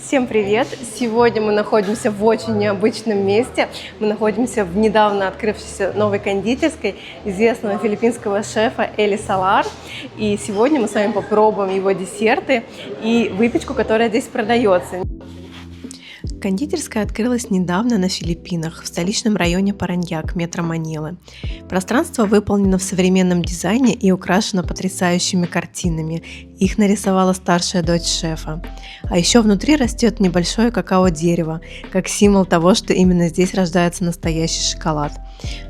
Всем привет! Сегодня мы находимся в очень необычном месте. Мы находимся в недавно открывшейся новой кондитерской известного филиппинского шефа Эли Салар. И сегодня мы с вами попробуем его десерты и выпечку, которая здесь продается. Кондитерская открылась недавно на Филиппинах, в столичном районе Параньяк, метро Манилы. Пространство выполнено в современном дизайне и украшено потрясающими картинами. Их нарисовала старшая дочь шефа. А еще внутри растет небольшое какао-дерево, как символ того, что именно здесь рождается настоящий шоколад.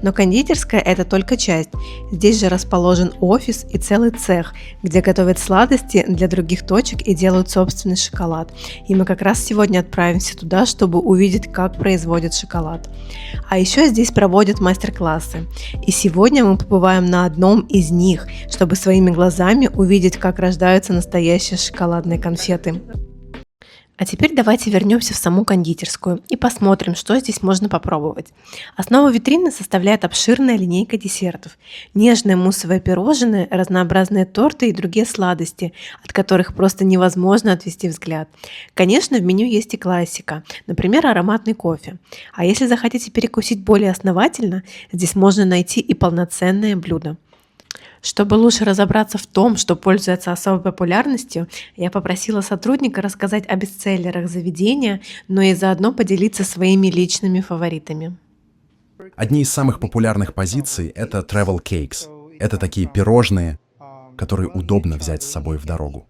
Но кондитерская – это только часть. Здесь же расположен офис и целый цех, где готовят сладости для других точек и делают собственный шоколад. И мы как раз сегодня отправимся туда, чтобы увидеть, как производят шоколад. А еще здесь проводят мастер-классы. И сегодня мы побываем на одном из них, чтобы своими глазами увидеть, как рождаются настоящие шоколадные конфеты. А теперь давайте вернемся в саму кондитерскую и посмотрим, что здесь можно попробовать. Основу витрины составляет обширная линейка десертов. Нежные муссовые пирожные, разнообразные торты и другие сладости, от которых просто невозможно отвести взгляд. Конечно, в меню есть и классика, например, ароматный кофе. А если захотите перекусить более основательно, здесь можно найти и полноценное блюдо. Чтобы лучше разобраться в том, что пользуется особой популярностью, я попросила сотрудника рассказать о бестселлерах заведения, но и заодно поделиться своими личными фаворитами. Одни из самых популярных позиций — это travel cakes. Это такие пирожные, которые удобно взять с собой в дорогу.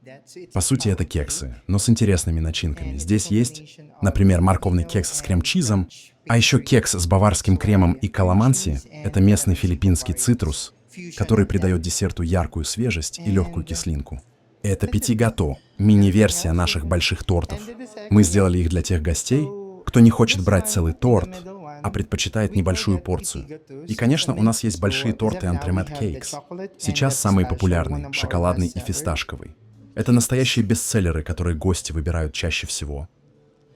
По сути, это кексы, но с интересными начинками. Здесь есть, например, морковный кекс с крем-чизом, а еще кекс с баварским кремом и каламанси — это местный филиппинский цитрус, который придает десерту яркую свежесть и легкую кислинку. Это пяти-гато, мини-версия наших больших тортов. Мы сделали их для тех гостей, кто не хочет брать целый торт, а предпочитает небольшую порцию. И, конечно, у нас есть большие торты Entremet Cakes. Сейчас самые популярные — шоколадный и фисташковый. Это настоящие бестселлеры, которые гости выбирают чаще всего.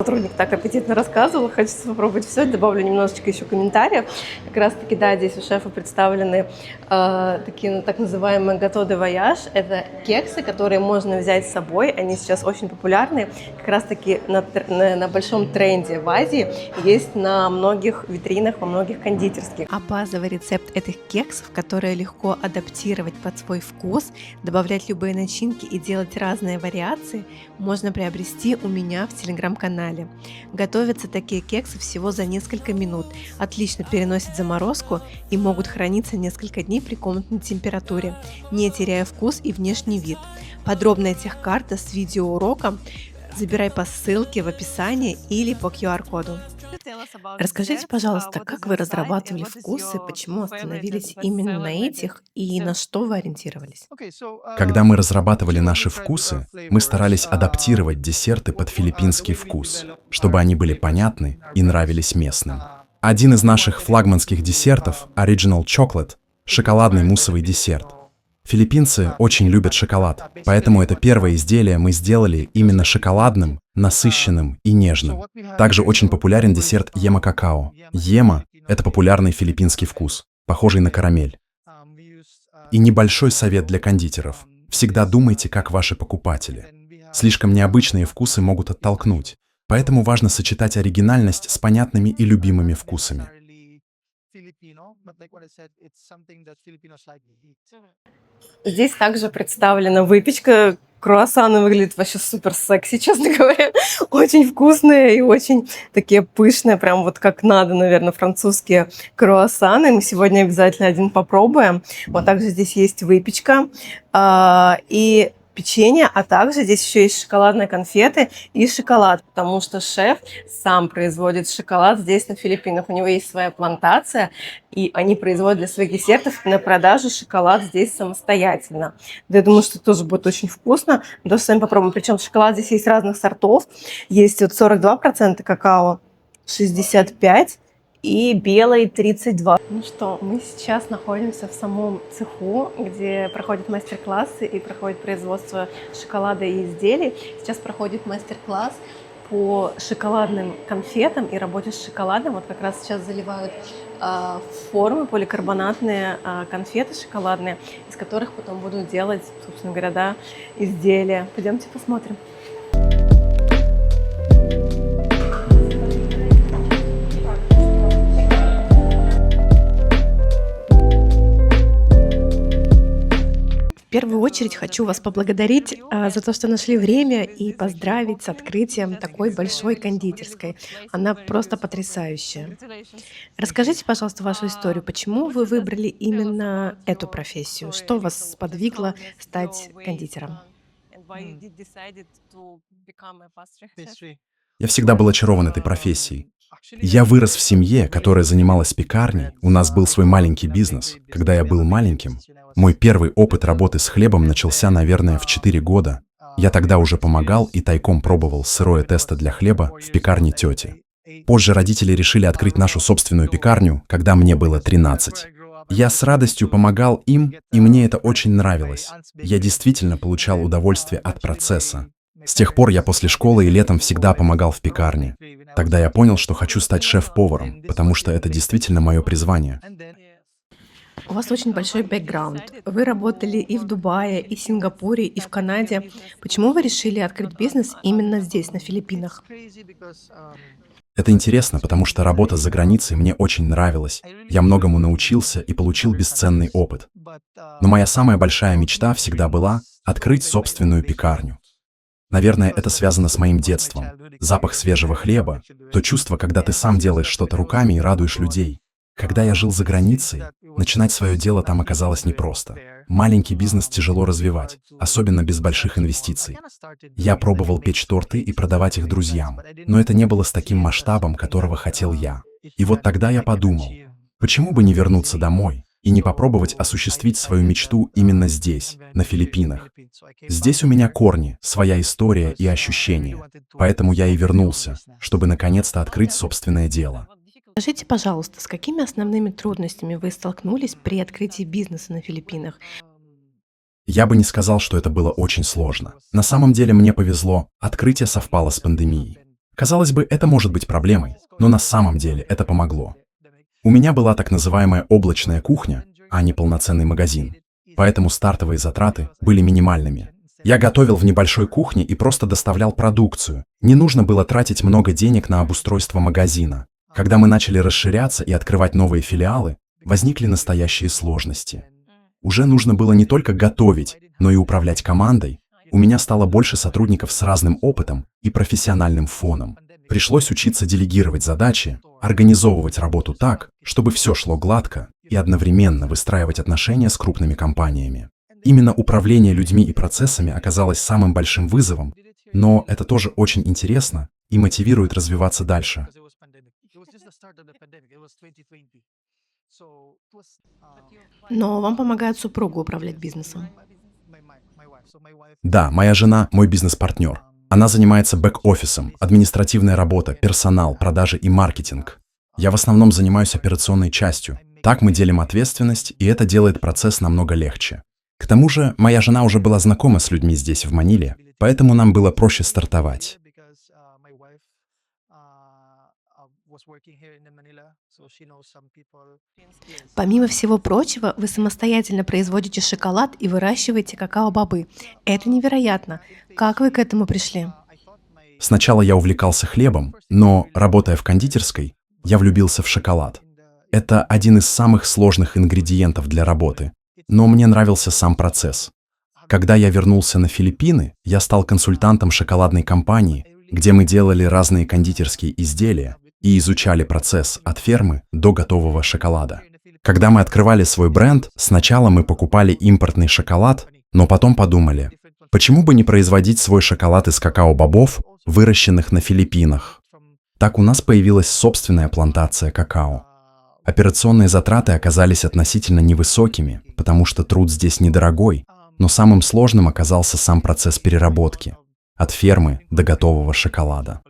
Сотрудник так аппетитно рассказывал, хочется попробовать все, добавлю немножечко еще комментариев. Как раз таки, да, здесь у шефа представлены такие так называемые гато де вояж. Это кексы, которые можно взять с собой, они сейчас очень популярны. Как раз таки на большом тренде в Азии, есть на многих витринах, во многих кондитерских. А базовый рецепт этих кексов, которые легко адаптировать под свой вкус, добавлять любые начинки и делать разные вариации, можно приобрести у меня в телеграм-канале. Готовятся такие кексы всего за несколько минут, отлично переносят заморозку и могут храниться несколько дней при комнатной температуре, не теряя вкус и внешний вид. Подробная техкарта с видеоуроком забирай по ссылке в описании или по QR-коду. Расскажите, пожалуйста, как вы разрабатывали вкусы, почему остановились именно на этих и на что вы ориентировались? Когда мы разрабатывали наши вкусы, мы старались адаптировать десерты под филиппинский вкус, чтобы они были понятны и нравились местным. Один из наших флагманских десертов — Original Chocolate — шоколадный муссовый десерт. Филиппинцы очень любят шоколад, поэтому это первое изделие мы сделали именно шоколадным, насыщенным и нежным. Также очень популярен десерт йема-какао. Йема — это популярный филиппинский вкус, похожий на карамель. И небольшой совет для кондитеров. Всегда думайте, как ваши покупатели. Слишком необычные вкусы могут оттолкнуть, поэтому важно сочетать оригинальность с понятными и любимыми вкусами. Здесь также представлена выпечка. Круассаны выглядят вообще супер секси, честно говоря. Очень вкусные и очень такие пышные, прям вот как надо, наверное, французские круассаны. Мы сегодня обязательно один попробуем. Вот также здесь есть выпечка и печенье, а также здесь еще есть шоколадные конфеты и шоколад, потому что шеф сам производит шоколад здесь на Филиппинах. У него есть своя плантация, и они производят для своих десертов на продажу шоколад здесь самостоятельно. Да, я думаю, что тоже будет очень вкусно. Мы тоже с вами попробуем. Причем шоколад здесь есть разных сортов. Есть вот 42% какао, 65% и белый 32%. Ну что, мы сейчас находимся в самом цеху, где проходят мастер-классы и проходит производство шоколада и изделий. Сейчас проходит мастер-класс по шоколадным конфетам и работе с шоколадом. Вот как раз сейчас заливают формы, поликарбонатные конфеты шоколадные, из которых потом будут делать, собственно говоря, да, изделия. Пойдемте посмотрим. очередь хочу вас поблагодарить за то, что нашли время и поздравить с открытием такой большой кондитерской. Она просто потрясающая. Расскажите, пожалуйста, вашу историю. Почему вы выбрали именно эту профессию? Что вас сподвигло стать кондитером? Mm. Я всегда был очарован этой профессией. Я вырос в семье, которая занималась пекарней. У нас был свой маленький бизнес. Когда я был маленьким, мой первый опыт работы с хлебом начался, наверное, в 4 года. Я тогда уже помогал и тайком пробовал сырое тесто для хлеба в пекарне тети. Позже родители решили открыть нашу собственную пекарню, когда мне было 13. Я с радостью помогал им, и мне это очень нравилось. Я действительно получал удовольствие от процесса. С тех пор я после школы и летом всегда помогал в пекарне. Тогда я понял, что хочу стать шеф-поваром, потому что это действительно мое призвание. У вас очень большой бэкграунд. Вы работали и в Дубае, и в Сингапуре, и в Канаде. Почему вы решили открыть бизнес именно здесь, на Филиппинах? Это интересно, потому что работа за границей мне очень нравилась. Я многому научился и получил бесценный опыт. Но моя самая большая мечта всегда была открыть собственную пекарню. Наверное, это связано с моим детством. Запах свежего хлеба, то чувство, когда ты сам делаешь что-то руками и радуешь людей. Когда я жил за границей, начинать свое дело там оказалось непросто. Маленький бизнес тяжело развивать, особенно без больших инвестиций. Я пробовал печь торты и продавать их друзьям, но это не было с таким масштабом, которого хотел я. И вот тогда я подумал, почему бы не вернуться домой и не попробовать осуществить свою мечту именно здесь, на Филиппинах. Здесь у меня корни, своя история и ощущения. Поэтому я и вернулся, чтобы наконец-то открыть собственное дело. Скажите, пожалуйста, с какими основными трудностями вы столкнулись при открытии бизнеса на Филиппинах? Я бы не сказал, что это было очень сложно. На самом деле мне повезло, открытие совпало с пандемией. Казалось бы, это может быть проблемой, но на самом деле это помогло. У меня была так называемая облачная кухня, а не полноценный магазин. Поэтому стартовые затраты были минимальными. Я готовил в небольшой кухне и просто доставлял продукцию. Не нужно было тратить много денег на обустройство магазина. Когда мы начали расширяться и открывать новые филиалы, возникли настоящие сложности. Уже нужно было не только готовить, но и управлять командой. У меня стало больше сотрудников с разным опытом и профессиональным фоном. Пришлось учиться делегировать задачи, организовывать работу так, чтобы все шло гладко, и одновременно выстраивать отношения с крупными компаниями. Именно управление людьми и процессами оказалось самым большим вызовом, но это тоже очень интересно и мотивирует развиваться дальше. Но вам помогает супруга управлять бизнесом. Да, моя жена — мой бизнес-партнер. Она занимается бэк-офисом, административная работа, персонал, продажи и маркетинг. Я в основном занимаюсь операционной частью. Так мы делим ответственность, и это делает процесс намного легче. К тому же, моя жена уже была знакома с людьми здесь, в Маниле, поэтому нам было проще стартовать. Помимо всего прочего, вы самостоятельно производите шоколад и выращиваете какао-бобы. Это невероятно. Как вы к этому пришли? Сначала я увлекался хлебом, но, работая в кондитерской, я влюбился в шоколад. Это один из самых сложных ингредиентов для работы, но мне нравился сам процесс. Когда я вернулся на Филиппины, я стал консультантом шоколадной компании, где мы делали разные кондитерские изделия и изучали процесс от фермы до готового шоколада. Когда мы открывали свой бренд, сначала мы покупали импортный шоколад, но потом подумали, почему бы не производить свой шоколад из какао-бобов, выращенных на Филиппинах. Так у нас появилась собственная плантация какао. Операционные затраты оказались относительно невысокими, потому что труд здесь недорогой, но самым сложным оказался сам процесс переработки, от фермы до готового шоколада.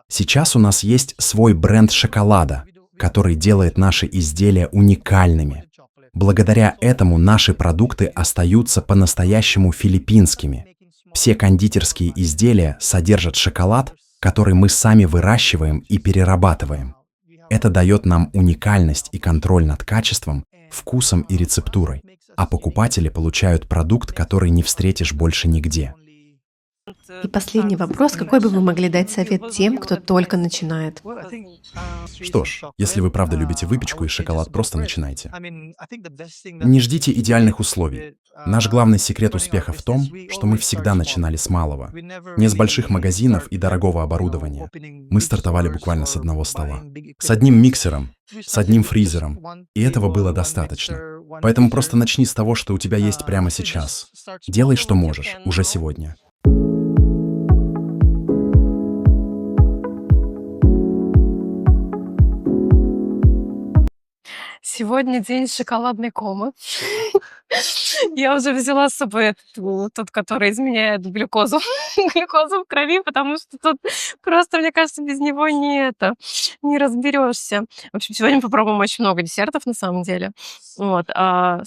Сейчас у нас есть свой бренд шоколада, который делает наши изделия уникальными. Благодаря этому наши продукты остаются по-настоящему филиппинскими. Все кондитерские изделия содержат шоколад, который мы сами выращиваем и перерабатываем. Это дает нам уникальность и контроль над качеством, вкусом и рецептурой, а покупатели получают продукт, который не встретишь больше нигде. И последний вопрос. Какой бы вы могли дать совет тем, кто только начинает? Что ж, если вы правда любите выпечку и шоколад, просто начинайте. Не ждите идеальных условий. Наш главный секрет успеха в том, что мы всегда начинали с малого. Не с больших магазинов и дорогого оборудования. Мы стартовали буквально с одного стола. С одним миксером, с одним фризером. И этого было достаточно. Поэтому просто начни с того, что у тебя есть прямо сейчас. Делай, что можешь, уже сегодня. Сегодня день шоколадной комы. Я уже взяла с собой тот, который изменяет глюкозу, глюкозу в крови, потому что тут просто, мне кажется, без него не разберешься. В общем, сегодня мы попробуем очень много десертов на самом деле. Вот,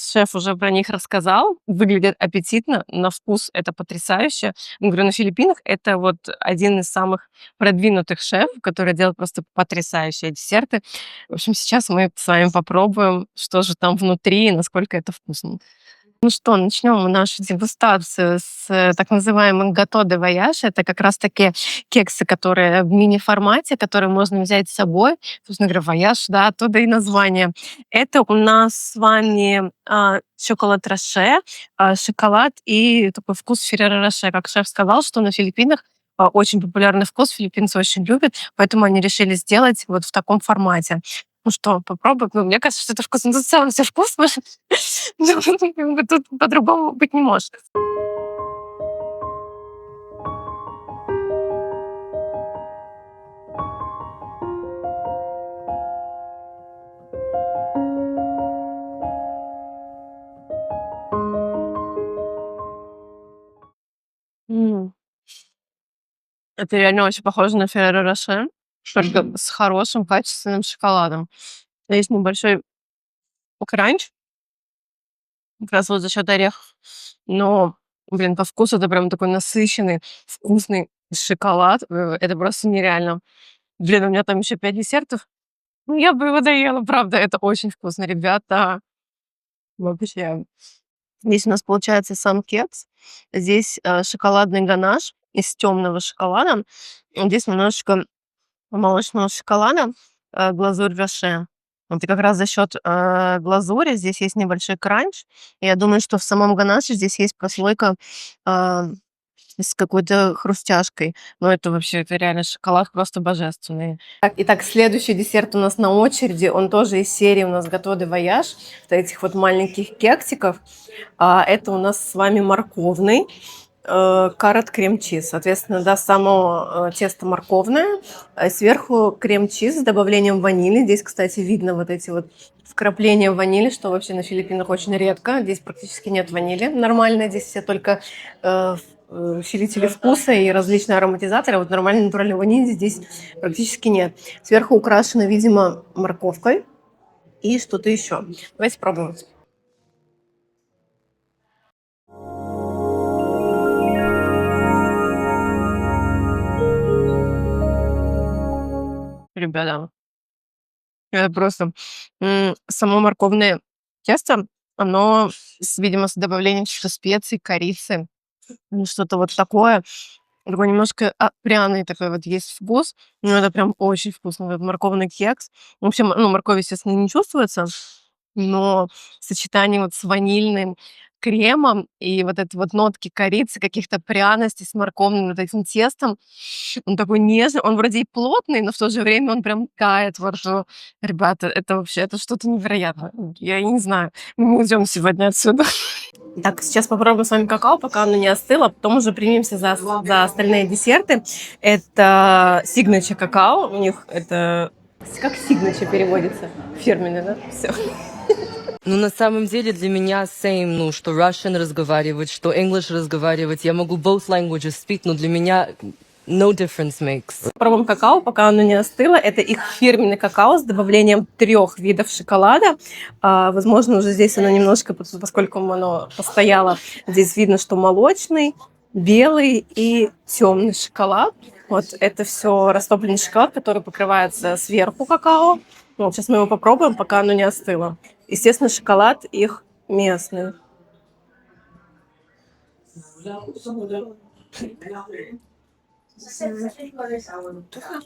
шеф уже про них рассказал. Выглядит аппетитно, на вкус это потрясающе. Я говорю, на Филиппинах это вот один из самых продвинутых шефов, который делает просто потрясающие десерты. В общем, сейчас мы с вами попробуем, что же там внутри и насколько это вкусно. Ну что, начнем нашу дегустацию с так называемых гато де вояж. Это как раз-таки кексы, которые в мини-формате, которые можно взять с собой. Собственно говоря, вояж, да, оттуда и название. Это у нас с вами шоколад роше, шоколад и такой вкус Ферреро Роше. Как шеф сказал, что на Филиппинах очень популярный вкус, филиппинцы очень любят, поэтому они решили сделать вот в таком формате. Ну что, попробуем? Ну, мне кажется, что это вкусно. Тут в целом все вкусно. Ну, как бы тут по-другому быть не может. М. Это реально очень похоже на Ферреро Роше, только с хорошим качественным шоколадом. Есть небольшой кранч, как раз вот за счет орехов. Но, блин, по вкусу это прям такой насыщенный, вкусный шоколад. Это просто нереально. Блин, у меня там еще 5 десертов. Ну, я бы его доела, правда, это очень вкусно, ребята. Вообще. Здесь у нас получается сам кекс. Здесь шоколадный ганаш из темного шоколада. Здесь немножечко молочного шоколада, глазурь роше. Вот и как раз за счет глазури здесь есть небольшой кранч. И я думаю, что в самом ганаше здесь есть прослойка а, с какой-то хрустяшкой. Но это вообще, это реально шоколад просто божественный. Итак, следующий десерт у нас на очереди. Он тоже из серии у нас Гато де Вояж. Вот этих вот маленьких кексиков. Это у нас с вами морковный карат крем-чиз. Соответственно, да, само тесто морковное. Сверху крем-чиз с добавлением ванили. Здесь, кстати, видно вот эти вот вкрапления ванили, что вообще на Филиппинах очень редко. Здесь практически нет ванили. Нормально, здесь все только усилители вкуса и различные ароматизаторы. Вот нормальной натуральной ванили здесь практически нет. Сверху украшено, видимо, морковкой и что-то еще. Давайте пробуем. Ребята, это просто само морковное тесто, оно, видимо, с добавлением каких-то специй, корицы, что-то вот такое. Такой немножко пряный такой вот есть вкус. Ну, это прям очень вкусно. Вот морковный кекс. В общем, ну, морковь, естественно, не чувствуется, но сочетание вот с ванильным кремом и вот это вот нотки корицы, каких-то пряностей с морковным вот этим тестом. Он такой нежный, он вроде и плотный, но в то же время он прям тает во рту. Ребята, это вообще, это что-то невероятное. Я не знаю. Мы уйдем сегодня отсюда. Так, сейчас попробуем с вами какао, пока оно не остыло, потом уже примемся за остальные десерты. Это signature какао, у них это... Как signature переводится? Фирменный, да? Все. Ну, на самом деле, для меня same, ну, что Russian разговаривать, что English разговаривать. Я могу both languages speak, но для меня no difference makes. Пробуем какао, пока оно не остыло. Это их фирменный какао с добавлением 3 видов шоколада. Возможно, уже здесь оно немножко, поскольку оно постояло, здесь видно, что молочный, белый и темный шоколад. Вот это все растопленный шоколад, который покрывается сверху какао. Вот, сейчас мы его попробуем, пока оно не остыло. Естественно, шоколад их местный.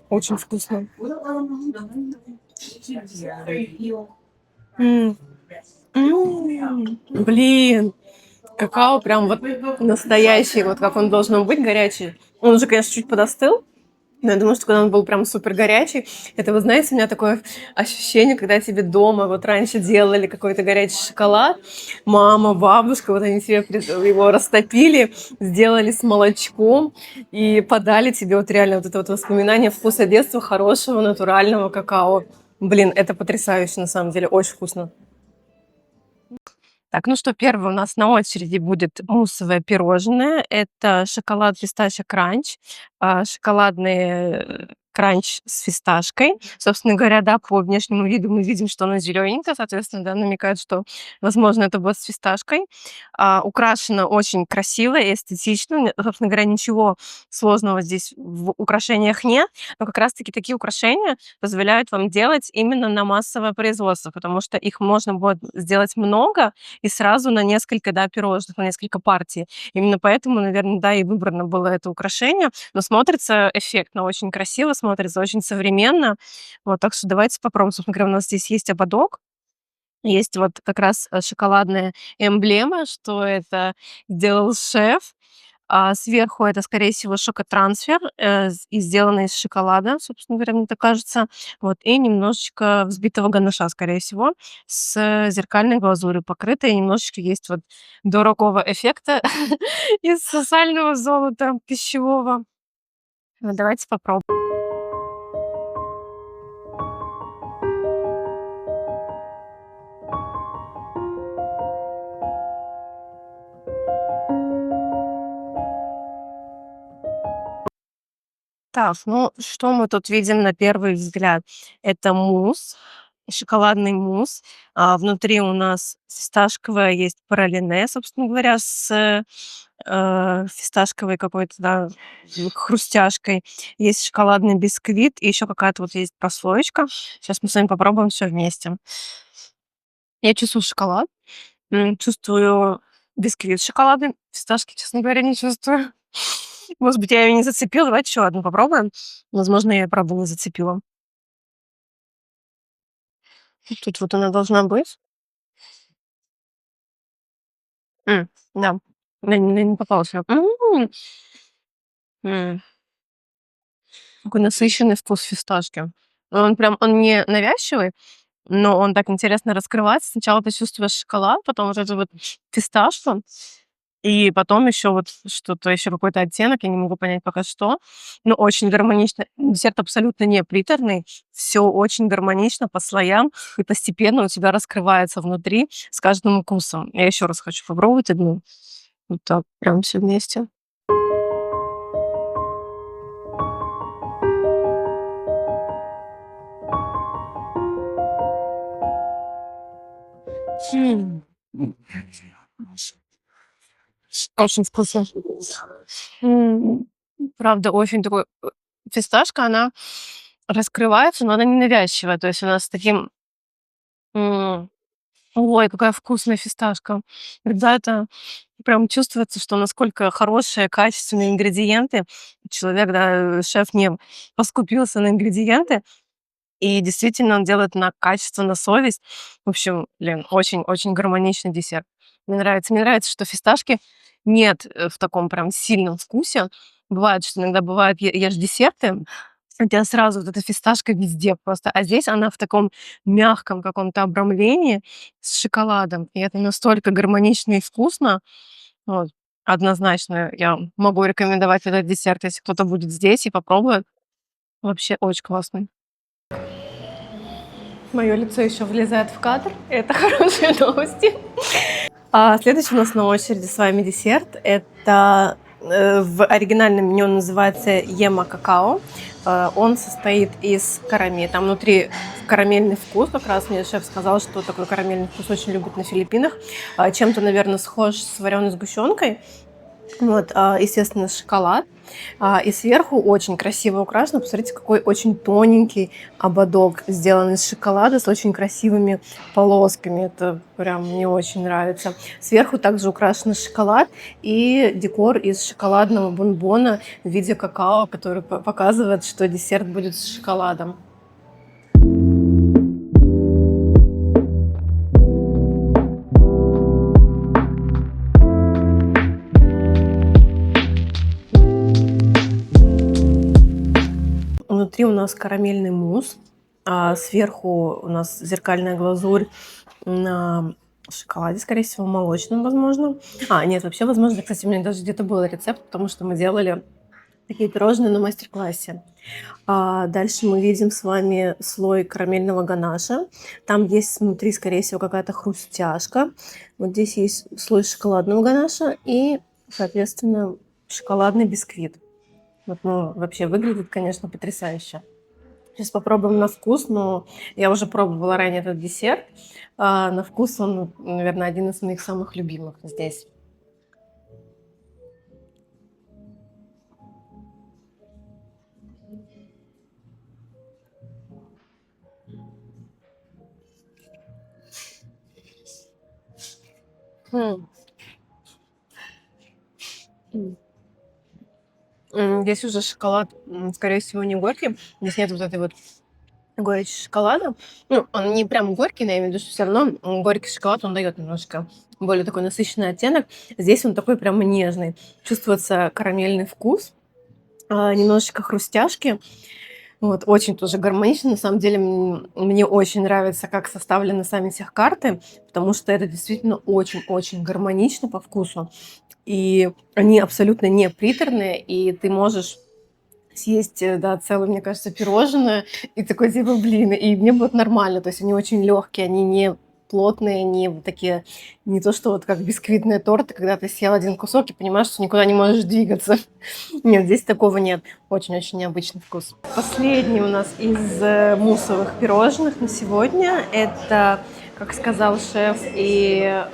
Очень вкусно. М. Блин, какао прям вот настоящий, вот как он должен быть, горячий. Он уже, конечно, чуть подостыл, но я думаю, что когда он был прям супер горячий, это, вы знаете, у меня такое ощущение, когда тебе дома вот раньше делали какой-то горячий шоколад, мама, бабушка, вот они тебе его растопили, сделали с молочком и подали тебе вот реально вот это вот воспоминание вкуса детства хорошего натурального какао. Блин, это потрясающе, на самом деле, очень вкусно. Так, ну что, первое у нас на очереди будет муссовое пирожное. Это шоколад фисташек кранч, шоколадный кранч с фисташкой. Собственно говоря, да, по внешнему виду мы видим, что оно зелененькое, соответственно, да, намекает, что, возможно, это будет с фисташкой. Украшено очень красиво и эстетично. Собственно говоря, ничего сложного здесь в украшениях нет, но как раз-таки такие украшения позволяют вам делать именно на массовое производство, потому что их можно будет сделать много, и сразу на несколько, да, пирожных, на несколько партий. Именно поэтому, наверное, да, и выбрано было это украшение. Но смотрится эффектно, очень красиво, смотрится очень современно. Вот, так что давайте попробуем. Собственно говоря, у нас здесь есть ободок, есть вот как раз шоколадная эмблема, что это сделал шеф. Сверху это, скорее всего, шокотрансфер, и сделано из шоколада, собственно говоря, мне так кажется. Вот, и немножечко взбитого ганаша, скорее всего, с зеркальной глазурью покрыто. И немножечко есть вот дорогого эффекта из сального золота пищевого. Давайте попробуем. Так, ну что мы тут видим на первый взгляд? Это мусс, шоколадный мусс. Внутри у нас фисташковое есть пралине, собственно говоря, с фисташковой какой-то, да, хрустяшкой. Есть шоколадный бисквит и еще какая-то вот есть прослоечка. Сейчас мы с вами попробуем все вместе. Я чувствую шоколад, чувствую бисквит шоколадный, фисташки, честно говоря, не чувствую. Может быть, я ее не зацепила. Давайте еще одну попробуем. Возможно, я, правда, не зацепила. Тут вот она должна быть. Да, не попалась. М, Какой насыщенный вкус фисташки. Он не навязчивый, но он так интересно раскрывается. Сначала ты чувствуешь шоколад, потом вот эту вот фисташку, и потом еще вот что-то, еще какой-то оттенок, я не могу понять пока что. Но очень гармонично. Десерт абсолютно не приторный. Все очень гармонично по слоям, и постепенно у тебя раскрывается внутри с каждым укусом. Я еще раз хочу попробовать одну. Вот так, прям все вместе. М, Очень вкусно. М, Правда, очень такой фисташка, она раскрывается, но она не навязчивая. То есть она с таким м, ой, какая вкусная фисташка. Когда это прям чувствуется, что насколько хорошие, качественные ингредиенты. Человек, да, шеф не поскупился на ингредиенты, и действительно он делает на качество, на совесть. В общем, блин, очень-очень гармоничный десерт. Мне нравится. Мне нравится, что фисташки нет в таком прям сильном вкусе. Бывает, что иногда бывает, ешь десерты, у тебя сразу вот эта фисташка везде просто. А здесь она в таком мягком каком-то обрамлении с шоколадом. И это настолько гармонично и вкусно. Вот. Однозначно я могу рекомендовать этот десерт, если кто-то будет здесь и попробует. Вообще очень классный. Мое лицо еще влезает в кадр. Это хорошие новости. Следующий у нас на очереди с вами десерт. Это в оригинальном меню он называется ема какао. Он состоит из карамели. Там внутри карамельный вкус. Как раз мне шеф сказал, что такой карамельный вкус очень любят на Филиппинах. Чем-то, наверное, схож с вареной сгущенкой. Вот, естественно, шоколад. И сверху очень красиво украшено. Посмотрите, какой очень тоненький ободок сделан из шоколада с очень красивыми полосками. Это прям мне очень нравится. Сверху также украшен шоколад и декор из шоколадного бонбона в виде какао, который показывает, что десерт будет с шоколадом. Внутри у нас карамельный мусс, а сверху у нас зеркальная глазурь на шоколаде, скорее всего, молочном, возможно. Нет, вообще, возможно, кстати, у меня даже где-то был рецепт, потому что мы делали такие пирожные на мастер-классе. Дальше мы видим с вами слой карамельного ганаша. Там есть внутри, скорее всего, какая-то хрустяшка. Вот здесь есть слой шоколадного ганаша и, соответственно, шоколадный бисквит. Вот, ну, вообще выглядит, конечно, потрясающе. Сейчас попробуем на вкус, но я уже пробовала ранее этот десерт. На вкус он, наверное, один из моих самых любимых здесь. М. М. Здесь уже шоколад, скорее всего, не горький. Здесь нет вот этой вот горечи шоколада. Ну, он не прям горький, но я имею в виду, что все равно горький шоколад, он дает немножко более такой насыщенный оттенок. Здесь он такой прям нежный. Чувствуется карамельный вкус, немножечко хрустяшки. Вот, очень тоже гармонично. На самом деле, мне очень нравится, как составлены сами техкарты, потому что это действительно очень-очень гармонично по вкусу. И они абсолютно не приторные, и ты можешь съесть, да, целое, мне кажется, пирожное, и такой типа, блин, и мне будет нормально. То есть они очень легкие, они не плотные, не вот такие, не то, что вот как бисквитные торты, когда ты съел один кусок и понимаешь, что никуда не можешь двигаться. Нет, здесь такого нет. Очень-очень необычный вкус. Последний у нас из муссовых пирожных на сегодня. Это, как сказал шеф и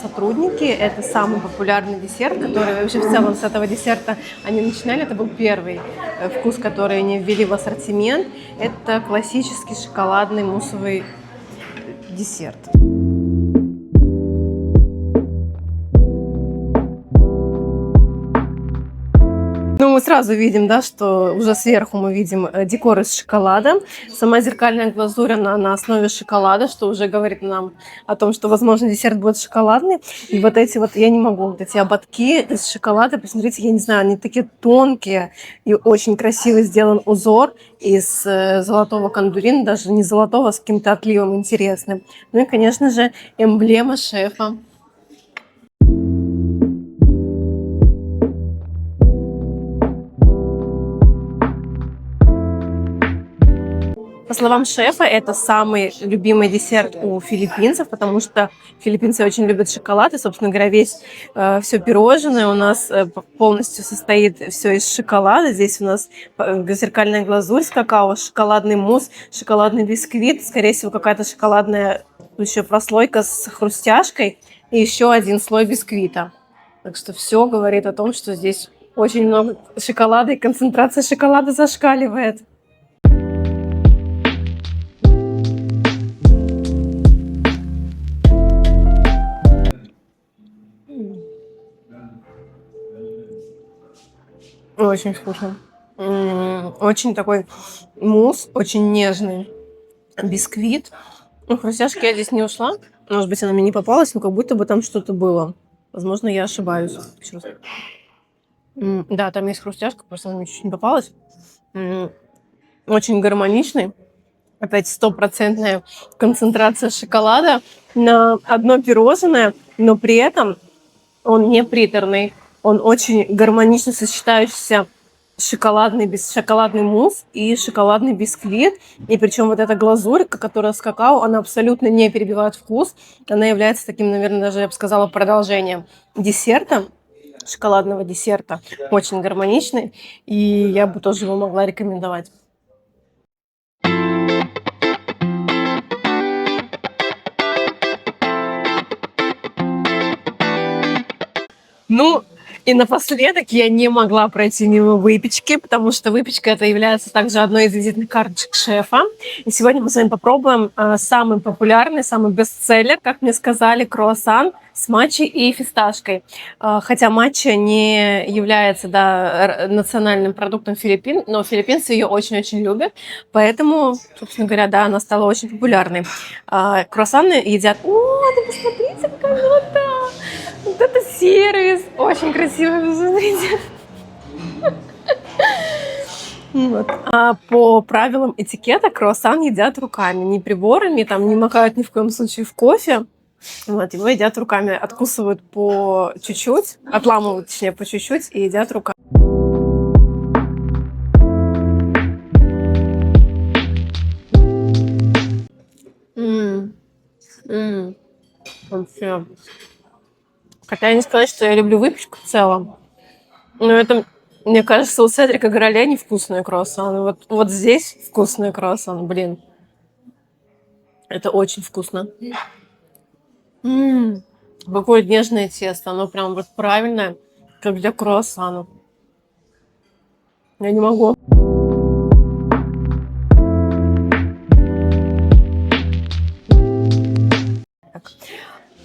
сотрудники, это самый популярный десерт, который вообще в целом с этого десерта они начинали. Это был первый вкус, который они ввели в ассортимент. Это классический шоколадный муссовый десерт. Ну, мы сразу видим, да, что уже сверху мы видим декор из шоколада. Сама зеркальная глазурь, она на основе шоколада, что уже говорит нам о том, что, возможно, десерт будет шоколадный. И вот эти вот, я не могу, вот эти ободки из шоколада, посмотрите, я не знаю, они такие тонкие, и очень красиво сделан узор из золотого кондурина, даже не золотого, а с каким-то отливом интересным. Ну и, конечно же, эмблема шефа. По словам шефа, это самый любимый десерт у филиппинцев, потому что филиппинцы очень любят шоколад, и, собственно говоря, все пирожное у нас полностью состоит все из шоколада. Здесь у нас зеркальная глазурь с какао, шоколадный мусс, шоколадный бисквит, скорее всего, какая-то шоколадная еще прослойка с хрустяшкой и еще один слой бисквита. Так что все говорит о том, что здесь очень много шоколада, и концентрация шоколада зашкаливает. Очень вкусно. Очень такой мусс, очень нежный бисквит. Ну, хрустяшки я здесь не ушла. Может быть, она мне не попалась, но как будто бы там что-то было. Возможно, я ошибаюсь. Сейчас. Да, там есть хрустяшка, просто она мне чуть-чуть не попалась. Очень гармоничный. Опять стопроцентная концентрация шоколада на одно пирожное, но при этом он не приторный. Он очень гармонично сочетающийся шоколадный мусс и шоколадный бисквит. И причем вот эта глазурь, которая с какао, она абсолютно не перебивает вкус. Она является таким, наверное, даже, я бы сказала, продолжением десерта, шоколадного десерта. Очень гармоничный. И я бы тоже его могла рекомендовать. Ну, И напоследок я не могла пройти мимо выпечки, потому что выпечка это является также одной из визитных карточек шефа. И сегодня мы с вами попробуем самый популярный, самый бестселлер, как мне сказали, круассан с матчей и фисташкой. Хотя матча не является национальным продуктом Филиппин, но филиппинцы ее очень-очень любят. Поэтому, собственно говоря, да, она стала очень популярной. Круассаны едят... О, да посмотрите, какая милота! Вот это сервис! Очень красиво, посмотрите. Вот. А по правилам этикета круассан едят руками, не приборами, там не макают ни в коем случае в кофе. Вот, его едят руками, откусывают по чуть-чуть, отламывают, точнее, по чуть-чуть и едят руками. Вообще. Хотя не сказать, что я люблю выпечку в целом, но это, мне кажется, у Седрика Граля невкусные круассаны. Вот здесь вкусные круассаны, блин. Это очень вкусно. Какое нежное тесто, оно прям вот правильное, как для круассанов. Я не могу.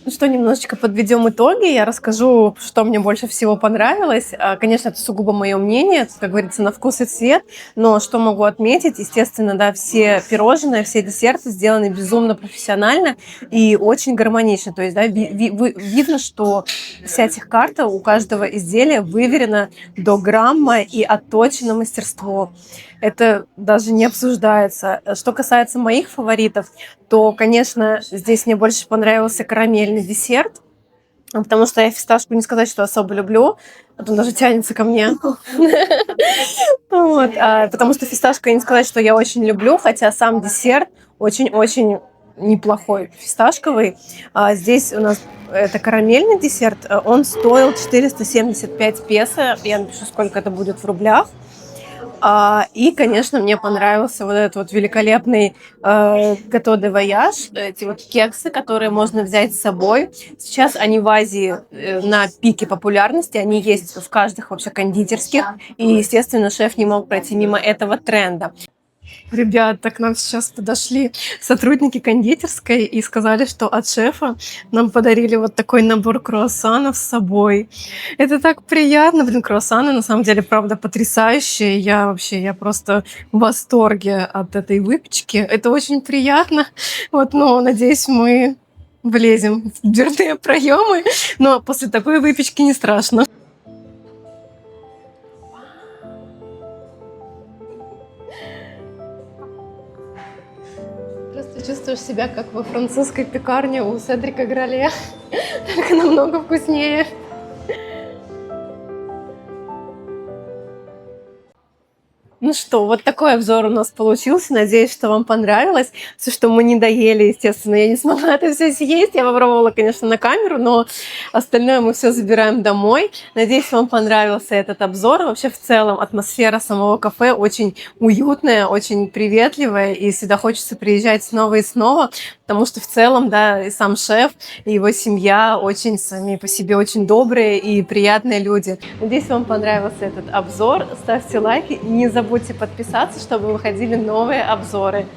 Ну что, немножечко подведем итоги. Я расскажу, что мне больше всего понравилось. Конечно, это сугубо мое мнение, это, как говорится, на вкус и цвет. Но что могу отметить, естественно, да, все пирожные, все десерты сделаны безумно профессионально и очень гармонично. То есть, да, видно, что вся техкарта у каждого изделия выверена до грамма и отточено мастерство. Это даже не обсуждается. Что касается моих фаворитов, то, конечно, здесь мне больше понравился карамельный десерт, потому что я фисташку не сказать, что особо люблю, а то он даже тянется ко мне. Потому что фисташку я не сказать, что я очень люблю, хотя сам десерт очень-очень неплохой, фисташковый. Здесь у нас это карамельный десерт, он стоил 475 песо, я напишу, сколько это будет в рублях. И, конечно, мне понравился вот этот вот великолепный гато де вояж, эти вот кексы, которые можно взять с собой. Сейчас они в Азии на пике популярности, они есть в каждых вообще кондитерских, и, естественно, шеф не мог пройти мимо этого тренда. Ребята, к нам сейчас подошли сотрудники кондитерской и сказали, что от шефа нам подарили вот такой набор круассанов с собой. Это так приятно. Блин, круассаны на самом деле, правда, потрясающие. Я просто в восторге от этой выпечки. Это очень приятно. Вот, но надеюсь, мы влезем в дверные проемы. Но после такой выпечки не страшно. Просто чувствуешь себя как во французской пекарне у Седрика Граля, только намного вкуснее. Ну что, вот такой обзор у нас получился. Надеюсь, что вам понравилось. Все, что мы не доели, естественно, я не смогла это все съесть. Я попробовала, конечно, на камеру, но остальное мы все забираем домой. Надеюсь, вам понравился этот обзор. Вообще, в целом, атмосфера самого кафе очень уютная, очень приветливая. И всегда хочется приезжать снова и снова, потому что в целом, да, и сам шеф, и его семья очень сами по себе очень добрые и приятные люди. Надеюсь, вам понравился этот обзор. Ставьте лайки. Не забудьте подписаться, чтобы выходили новые обзоры.